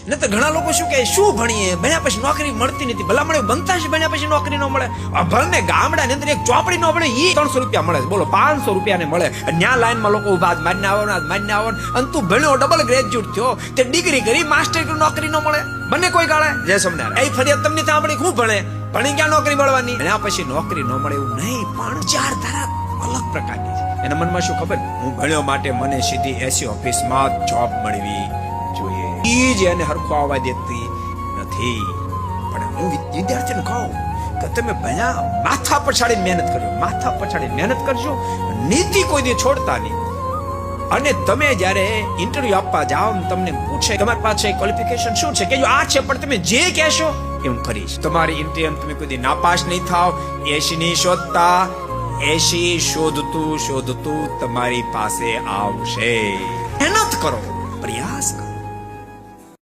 ને તો ઘણા લોકો શું કહે, શું ભણીએ, ભણ્યા પછી નોકરી મળતી નથી. ભલામણ બનતા છે ભણ્યા પછી નોકરી ન મળે. ભણને ગામડાની અંદર એક ચોપડી નો મળે, ઈ 300 રૂપિયા મળે છે. બોલો 500 રૂપિયા ને મળે. ન્યા લાઈનમાં લોકો ઉભા મારીને આવો, અને તું ભણ્યો, ડબલ ગ્રેજ્યુએટ થયો, તે ડિગ્રી કરી, માસ્ટર કરી, નોકરી ન મળે. બંને કોઈ ગાળે જય સોમનારાયણ. એ ફરિયાદ તમને સાંભળી, ખૂબ ભણે, ભણી ક્યાં નોકરી મળવાની, એના પછી નોકરી ન મળે એવું નહીં, પણ વિચારધારા અલગ પ્રકારની છે. એના મનમાં શું ખબર, હું ભણ્યો માટે મને સીધી એસી ઓફિસમાં જોબ મળવી જોઈએ. ઈ જ એને હરખો આવવા દેતી નથી. પણ હું વિદ્યાર્થીને કહું કે તમે ભણ્યા, માથા પછાડીને મહેનત કરજો, માથા પછાડીને મહેનત કરજો, નીતિ કોઈ દી છોડતા નહીં. અને તમે જ્યારે ઇન્ટરવ્યુ આપવા જાઓ ને તમને પૂછે તમારી પાસે ક્વોલિફિકેશન શું છે, કે જો આ છે, પણ તમે જે કહેશો એ હું કરીશ. તમારી ઇન્ટરવ્યુ તમે કોઈ દી નાપાસ નહીં થાવ. 80 ની શોધતા 80 શોધતું તમારી પાસે આવશે. મહેનત કરો, પ્રયાસ કરો.